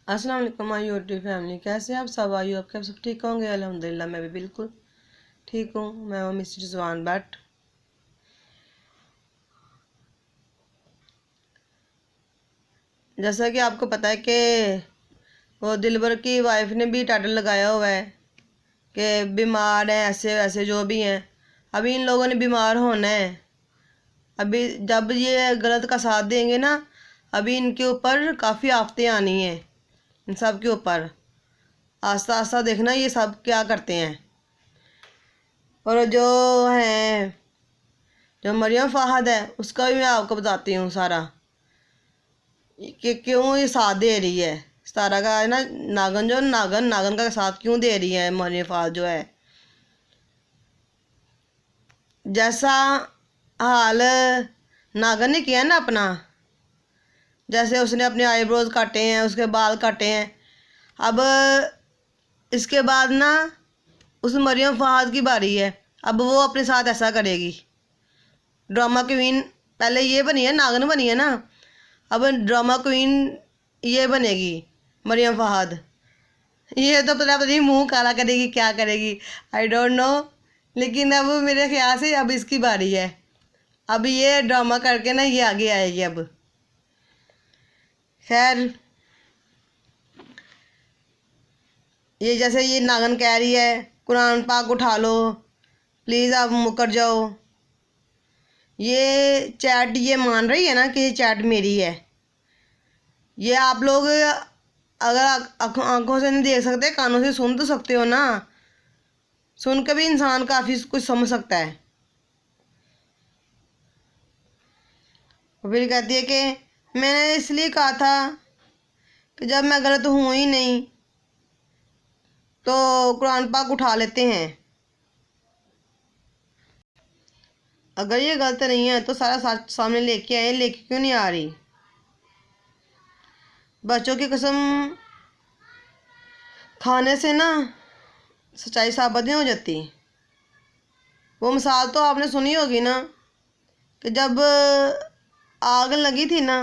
अस्सलाम वालेकुम my YouTube family, कैसे आप सब? आयु आपके सब ठीक होंगे। अल्हम्दुलिल्लाह मैं भी बिल्कुल ठीक हूँ। मैं हूँ मिस्टर जवान भट्ट। जैसा कि आपको पता है कि वो दिलबर की वाइफ ने भी टाइटल लगाया हुआ है कि बीमार हैं, ऐसे वैसे जो भी हैं। अभी इन लोगों ने बीमार होना है। अभी जब ये गलत का साथ देंगे ना, अभी इनके ऊपर काफ़ी आफतें आनी हैं, इन सब के ऊपर। आस्ता आस्ता देखना ये सब क्या करते हैं। और जो है, जो मरियम फ़ाहद है, उसका भी मैं आपको बताती हूँ सारा कि क्यों ये साथ दे रही है। सारा का है ना, नागन का साथ क्यों दे रही है मरियम फ़ाहद जो है। जैसा हाल नागन ने किया ना अपना, जैसे उसने अपने आईब्रोज काटे हैं, उसके बाल काटे हैं। अब इसके बाद ना उस मरियम फ़ाहद की बारी है। अब वो अपने साथ ऐसा करेगी। ड्रामा क्वीन पहले ये बनी है, नागन बनी है ना, अब ड्रामा क्वीन ये बनेगी मरियम फ़ाहद। ये तो पता नहीं मुंह काला करेगी क्या करेगी, आई डोंट नो। लेकिन अब मेरे ख्याल से अब इसकी बारी है। अब ये ड्रामा करके ना ये आगे आएगी। अब खैर, ये जैसे ये नागन कह रही है कुरान पाक उठा लो, प्लीज़ आप मुकर जाओ। ये चैट ये मान रही है ना कि ये चैट मेरी है। ये आप लोग अगर आंखों से नहीं देख सकते, कानों से सुन तो सकते हो ना। सुन के भी इंसान काफ़ी कुछ समझ सकता है। फिर कहती है कि मैंने इसलिए कहा था कि जब मैं गलत हूँ ही नहीं तो कुरान पाक उठा लेते हैं। अगर ये गलत नहीं है तो सारा सच सामने लेके आए, लेके क्यों नहीं आ रही? बच्चों की कसम खाने से ना सच्चाई साबित नहीं हो जाती। वो मिसाल तो आपने सुनी होगी ना कि जब आग लगी थी ना,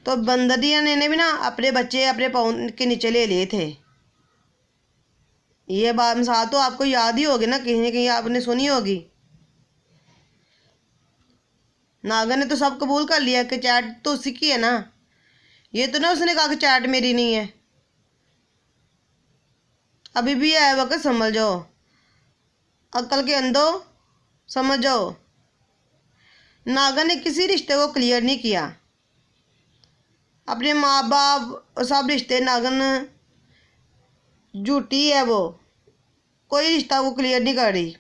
तो बंदरिया ने भी ना अपने बच्चे अपने पाँव के नीचे ले लिए थे। ये बात मिसाल तो आपको याद ही होगी ना, कहीं ना कहीं आपने सुनी होगी। नागर ने तो सब कबूल कर लिया कि चैट तो उसी की है ना। ये तो ना उसने कहा कि चैट मेरी नहीं है। अभी भी है वक्त, समझ जाओ, अक्ल के अंधो समझ जाओ। नागर ने किसी रिश्ते को क्लियर नहीं किया। अपने माँ बाप और सब रिश्ते नागन झूठी है। वो कोई रिश्ता वो क्लियर नहीं कर रही।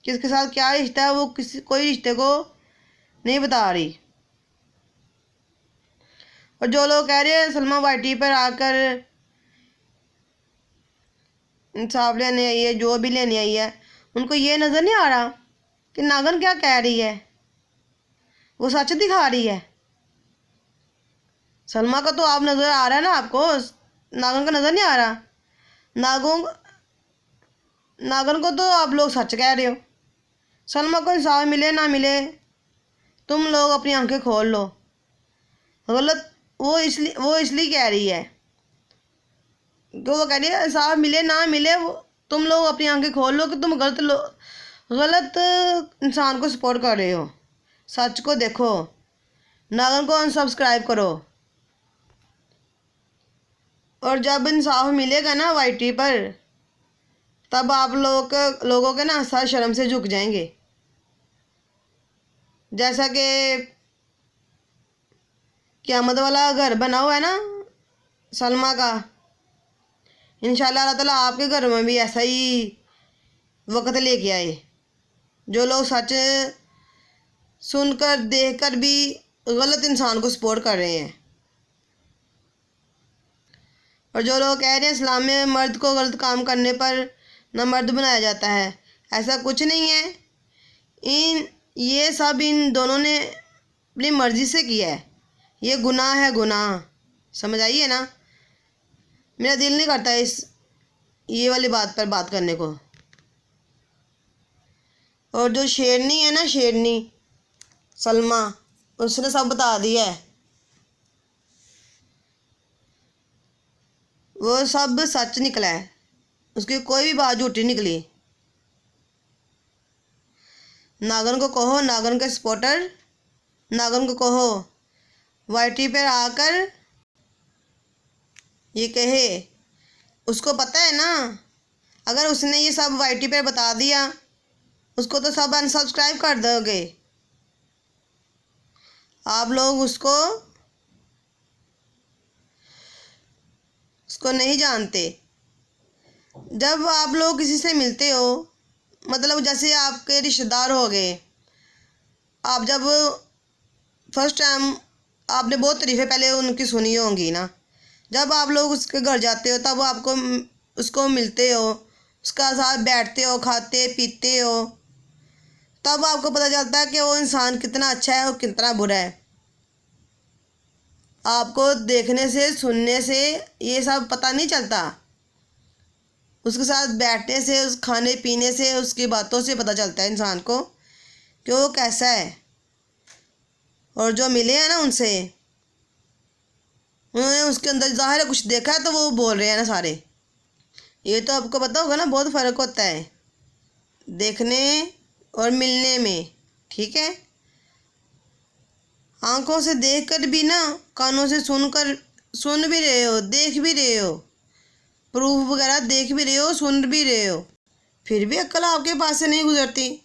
किसके साथ क्या रिश्ता है वो कोई रिश्ते को नहीं बता रही। और जो लोग कह रहे हैं सलमा वाइटी पर आकर इंसाफ लेने आई है, जो भी लेने आई है, उनको ये नज़र नहीं आ रहा कि नागन क्या कह रही है। वो सच दिखा रही है। सलमा का तो आप नज़र आ रहा है ना आपको, नागन का नज़र नहीं आ रहा। नागन को तो आप लोग सच कह रहे हो। सलमा को इंसाफ मिले ना मिले, तुम लोग अपनी आंखें खोल लो। गलत वो इसलिए कह रही है कि वो कह रही है इंसाफ मिले ना मिले, वो तुम लोग अपनी आंखें खोल लो कि तुम गलत इंसान को सपोर्ट कर रहे हो। सच को देखो। नागन को अनसब्सक्राइब करो। और जब इंसाफ मिलेगा ना वाईटी पर, तब आप लोगों के ना सर शर्म से झुक जाएंगे। जैसा कि क़यामत वाला घर बना हुआ है ना सलमा का, इंशाल्लाह अल्लाह ताला आपके घर में भी ऐसा ही वक्त लेके आए। जो लोग सच सुनकर देखकर भी गलत इंसान को सपोर्ट कर रहे हैं, और जो लोग कह रहे हैं इस्लाम में मर्द को गलत काम करने पर न मर्द बनाया जाता है, ऐसा कुछ नहीं है। ये सब इन दोनों ने अपनी मर्ज़ी से किया है। ये गुनाह है, गुनाह। समझ आइए ना। मेरा दिल नहीं करता ये वाली बात पर बात करने को। और जो शेरनी है ना, शेरनी सलमा, उसने सब बता दिया है। वो सब सच निकला है, उसकी कोई भी बात झूठी निकली। नागन को कहो, नागन के सपोर्टर, नागन को कहो वाईटी पर आकर ये कहे। उसको पता है ना, अगर उसने ये सब वाईटी पर बता दिया उसको तो सब अनसब्सक्राइब कर दोगे आप लोग। उसको नहीं जानते। जब आप लोग किसी से मिलते हो, मतलब जैसे आपके रिश्तेदार हो गए, आप जब फर्स्ट टाइम आपने बहुत तारीफ़ें पहले उनकी सुनी होंगी ना, जब आप लोग उसके घर जाते हो तब आपको उसको मिलते हो, उसका साथ बैठते हो, खाते पीते हो, तब आपको पता चलता है कि वो इंसान कितना अच्छा है और कितना बुरा है। आपको देखने से सुनने से ये सब पता नहीं चलता, उसके साथ बैठने से, उस खाने पीने से, उसकी बातों से पता चलता है इंसान को कि वो कैसा है। और जो मिले हैं ना उनसे, उन्होंने उसके अंदर ज़ाहिर है कुछ देखा है तो वो बोल रहे हैं ना सारे। ये तो आपको पता होगा ना, बहुत फ़र्क होता है देखने और मिलने में, ठीक है। आंखों से देखकर भी ना, कानों से सुन भी रहे हो, देख भी रहे हो, प्रूफ वगैरह देख भी रहे हो, सुन भी रहे हो, फिर भी अक्ल आपके पास से नहीं गुजरती।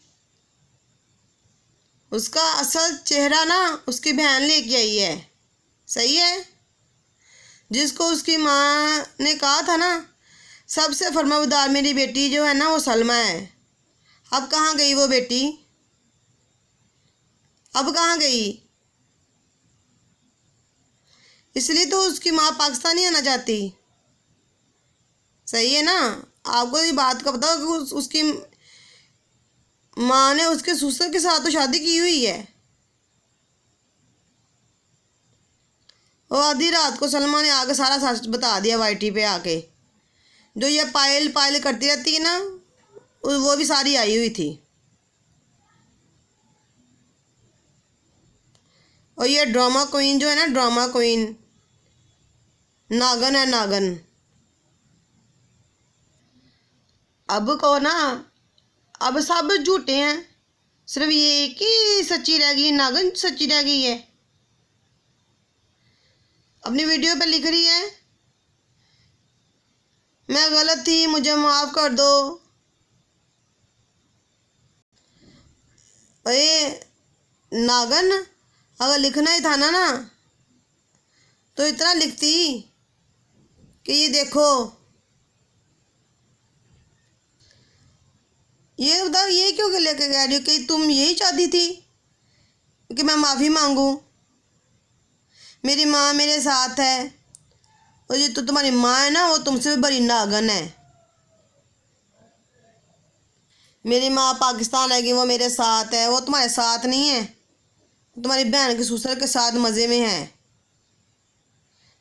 उसका असल चेहरा ना उसकी बहन लेके आई है, सही है। जिसको उसकी माँ ने कहा था ना, सबसे फर्माबरदार मेरी बेटी जो है ना वो सलमा है। अब कहाँ गई वो बेटी? अब कहाँ गई? इसलिए तो उसकी माँ पाकिस्तान नहीं आना चाहती, सही है ना। आपको ये बात का पता हो कि उसकी माँ ने उसके ससुर के साथ तो शादी की हुई है। और आधी रात को सलमा ने आके सारा सच बता दिया वाईटी पे आके। जो ये पायल पायल करती रहती है ना, वो भी सारी आई हुई थी। और ये ड्रामा क्वीन जो है ना, ड्रामा क्वीन नागन है, नागन। अब को ना, अब सब झूठे हैं, सिर्फ ये एक ही सच्ची रह गई, नागन सच्ची रह गई है। अपनी वीडियो पे लिख रही है मैं गलत थी, मुझे माफ़ कर दो। अरे नागन, अगर लिखना ही था ना तो इतना लिखती कि ये देखो। ये बताओ, ये क्यों लेके कह रही हो कि तुम यही चाहती थी कि मैं माफ़ी मांगूं? मेरी माँ मेरे साथ है, और ये तो तुम्हारी माँ है ना, वो तुमसे भी बड़ी नागन है। मेरी माँ पाकिस्तान है कि वो मेरे साथ है, वो तुम्हारे साथ नहीं है, तुम्हारी बहन के ससुर के साथ मज़े में है।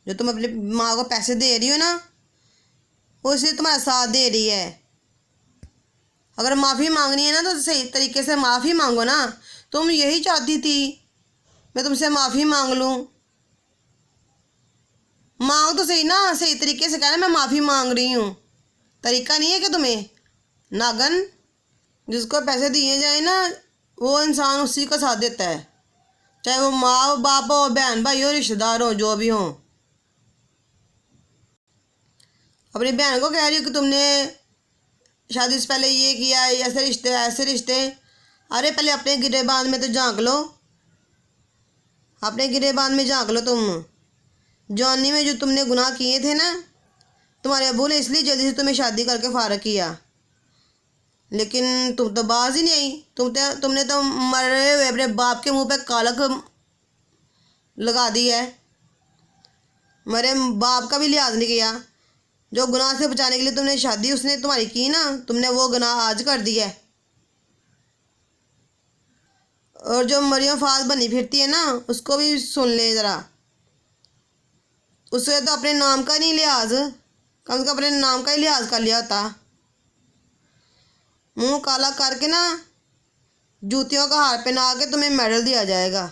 जो तुम अपनी माँ को पैसे दे रही हो ना, वो इसलिए तुम्हारा साथ दे रही है। अगर माफ़ी मांगनी है ना तो सही तरीके से माफ़ी मांगो ना। तुम यही चाहती थी मैं तुमसे माफ़ी मांग लूँ? मांग तो सही ना, सही तरीके से कहना मैं माफ़ी मांग रही हूँ। तरीका नहीं है कि तुम्हें? नागन, जिसको पैसे दिए जाए ना वो इंसान उसी का साथ देता है, चाहे वो माँ हो, बाप हो, बहन भाई हो, रिश्तेदार हो, जो भी हो। अपनी बहन को कह रही हो कि तुमने शादी से पहले ये किया, ऐसे रिश्ते ऐसे रिश्ते। अरे पहले अपने गिरेबान में तो झांक लो, अपने गिरेबान में झांक लो। तुम जवानी में जो तुमने गुनाह किए थे ना, तुम्हारे अबू ने इसलिए जल्दी से तुम्हें शादी करके फारग किया, लेकिन तुम तो बाज ही नहीं आई। तुमने तो मरे हुए अपने बाप के मुंह पे कालक लगा दी है। मरे बाप का भी लिहाज नहीं किया। जो गुनाह से बचाने के लिए तुमने शादी उसने तुम्हारी की ना, तुमने वो गुनाह आज कर दिया है। और जो मरियम फाज बनी फिरती है ना, उसको भी सुन ले ज़रा। उससे तो अपने नाम का नहीं लिहाज, कम से कम अपने नाम का ही लिहाज कर लिया होता। मुंह काला करके ना जूतियों का हार पहना के तुम्हें मेडल दिया जाएगा।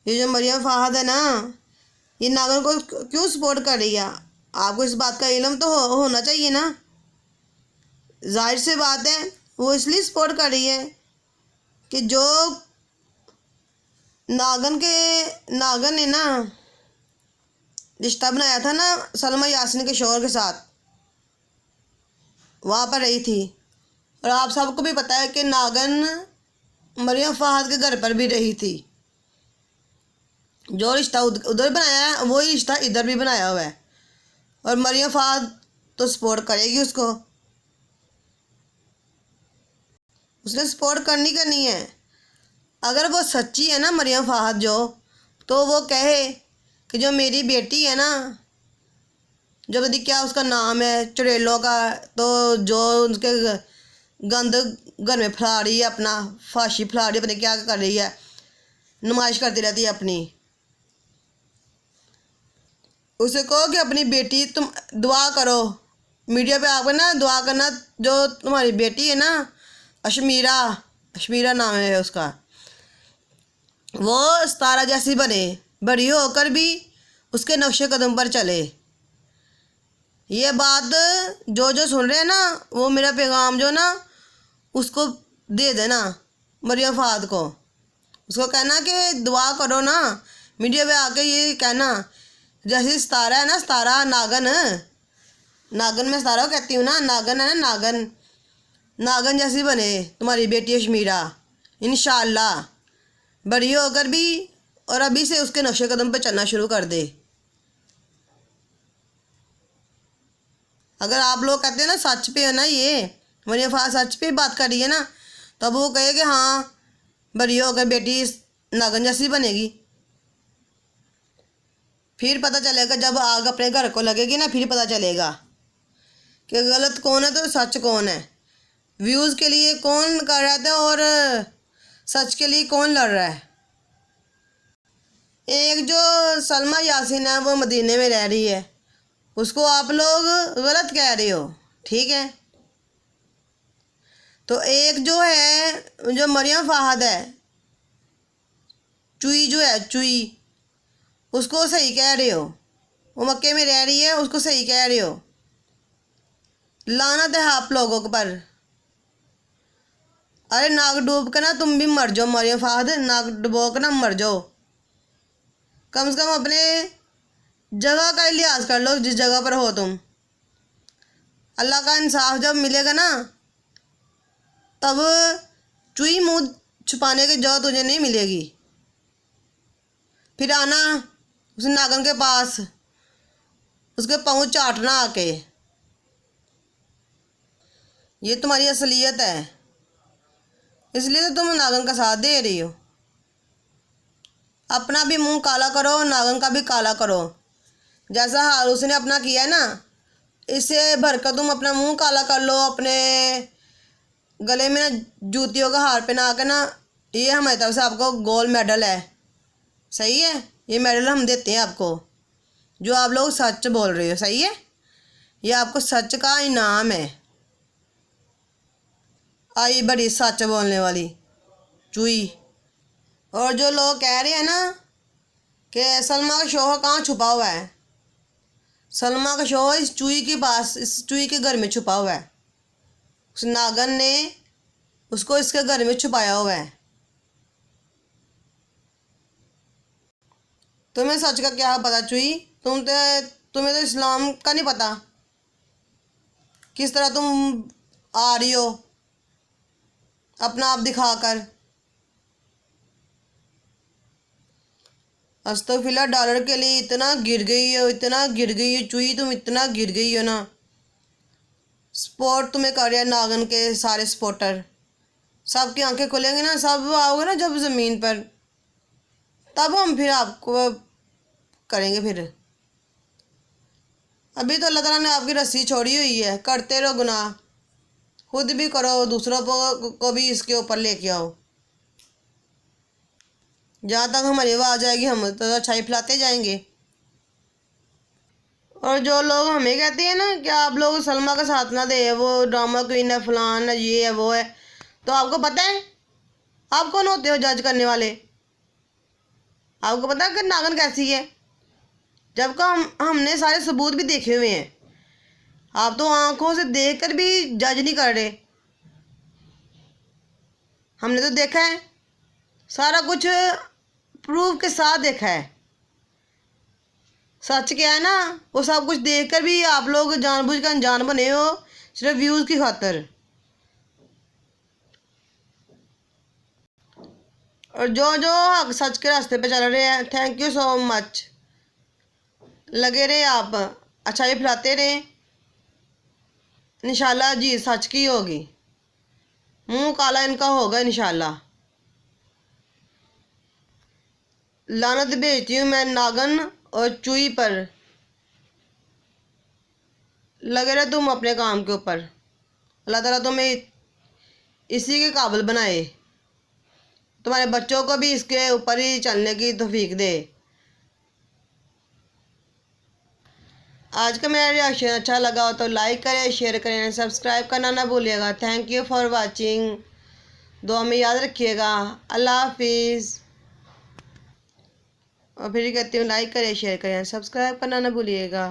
ये जो मरियम फाहद है ना, ये नागन को क्यों सपोर्ट कर रही है? आपको इस बात का इल्म तो होना चाहिए ना। जाहिर सी बात है वो इसलिए सपोर्ट कर रही है कि जो नागन ने ना रिश्ता बनाया था ना सलमा यास्मीन के शोहर के साथ, वहाँ पर रही थी। और आप सबको भी पता है कि नागन मरियम फहद के घर पर भी रही थी। जो रिश्ता उधर बनाया है वही रिश्ता इधर भी बनाया हुआ है। और मरियम फहद तो सपोर्ट करेगी उसको, उसने सपोर्ट करनी है। अगर वो सच्ची है ना मरियम फहद जो, तो वो कहे कि जो मेरी बेटी है ना, जो पता क्या उसका नाम है चुड़ैलों का, तो जो उनके गंद घर में फैला रही है, अपना फाशी फैला रही है, पता क्या कर रही है, नुमाइश करती रहती है अपनी। उसे कहो कि अपनी बेटी तुम दुआ करो, मीडिया पे आकर ना दुआ करना, जो तुम्हारी बेटी है ना अशमीरा नाम है उसका, वो सितारा जैसी बने, बड़ी होकर भी उसके नक्शे कदम पर चले। ये बात जो सुन रहे हैं ना, वो मेरा पैगाम जो ना उसको दे देना मरियम फहद को। उसको कहना कि दुआ करो ना, मीडिया पे आके ये कहना जैसे सितारा है ना, सितारा नागन मैं सितारा कहती हूँ ना, नागन है ना, नागन जैसी बने तुम्हारी बेटी अशमीरा, इंशाअल्लाह बड़ी होकर भी, और अभी से उसके नक्शे कदम पर चलना शुरू कर दे। अगर आप लोग कहते हैं ना सच पे है ना, ये मरियम फहद सच पे बात कर रही है ना, तब वो कहे कि हाँ बड़ी होकर बेटी नागन जैसी बनेगी। फिर पता चलेगा, जब आग अपने घर को लगेगी ना, फिर पता चलेगा कि गलत कौन है तो सच कौन है, व्यूज़ के लिए कौन कर रहा था और सच के लिए कौन लड़ रहा है। एक जो सलमा यासीन है वो मदीने में रह रही है, उसको आप लोग गलत कह रहे हो, ठीक है। तो एक जो है जो मरियम फहद है, चुई जो है चुई, उसको सही कह रहे हो, वो मक्के में रह रही है, उसको सही कह रहे हो। लानत है आप लोगों के पर। अरे नाक डूब के ना तुम भी मर जाओ मरियम फहद, नाक डुबो के ना मर जाओ। कम से कम अपने जगह का लिहाज कर लो, जिस जगह पर हो तुम। अल्लाह का इंसाफ जब मिलेगा ना, तब चुई मुंह छुपाने की जगह तुझे नहीं मिलेगी। फिर आना उस नागन के पास, उसके पाँव चाटना आके। ये तुम्हारी असलियत है, इसलिए तो तुम नागन का साथ दे रही हो। अपना भी मुंह काला करो, नागन का भी काला करो। जैसा हाल उसने अपना किया है ना, इससे भरकर तुम अपना मुंह काला कर लो, अपने गले में ना जूतियों का हार पहना के ना। ये हमारी तरफ से आपको गोल्ड मेडल है, सही है, ये मेडल हम देते हैं आपको, जो आप लोग सच बोल रहे हो, सही है, ये आपको सच का इनाम है। आई बड़ी सच बोलने वाली चुई। और जो लोग कह रहे हैं ना कि सलमा का शौहर कहाँ छुपा हुआ है, सलमा का शौहर इस चुई के पास, इस चुई के घर में छुपा हुआ है। उस नागन ने उसको इसके घर में छुपाया हुआ है। तुम्हें सच का क्या पता चुई? तुम्हें तो इस्लाम का नहीं पता, किस तरह तुम आ रही हो अपना आप दिखाकर। अस्तगफिरुल्लाह, डॉलर के लिए इतना गिर गई हो, इतना गिर गई हो चुई, तुम इतना गिर गई हो ना। सपोर्ट तुम्हें कर रहे हैं नागन के सारे सपोर्टर, सबकी आंखें खुलेंगी ना, सब आओगे ना जब ज़मीन पर, तब हम फिर आपको करेंगे। फिर अभी तो अल्लाह ताला ने आपकी रस्सी छोड़ी हुई है, करते रहो गुनाह, खुद भी करो, दूसरों को भी इसके ऊपर लेके आओ। जहाँ तक हमारी आवाज़ आएगी हम तो अच्छाई फैलाते जाएंगे। और जो लोग हमें कहते हैं ना कि आप लोग सलमा का साथ ना दे, वो ड्रामा क्वीन है, फलान है, ये है, वो है, तो आपको पता है आप कौन होते हो जज करने वाले? आपको पता है कि नागन कैसी है? जबकि हमने सारे सबूत भी देखे हुए हैं। आप तो आंखों से देखकर भी जज नहीं कर रहे। हमने तो देखा है, सारा कुछ प्रूफ के साथ देखा है। सच क्या है ना, वो सब कुछ देखकर भी आप लोग जानबूझकर अनजान बने हो, सिर्फ व्यूज़ की खातिर। और जो जो हक सच के रास्ते पे चल रहे हैं, थैंक यू सो मच। लगे रहे आप, अच्छाई फैलाते रहे, इंशाल्लाह जी सच की होगी, मुंह काला इनका होगा इंशाल्लाह। लानत भेजती हूँ मैं नागन और चूई पर। लगे रहे तुम अपने काम के ऊपर। अल्लाह ताला तुम्हें इसी के काबिल बनाए, तुम्हारे बच्चों को भी इसके ऊपर ही चलने की तौफीक दे। आज का मेरा रिएक्शन अच्छा लगा हो तो लाइक करें, शेयर करें, सब्सक्राइब करना ना भूलिएगा। Thank you for watching. दुआ में याद रखिएगा। अल्लाह हाफिज़। और फिर कहती हूँ लाइक करें, शेयर करें, सब्सक्राइब करना ना भूलिएगा।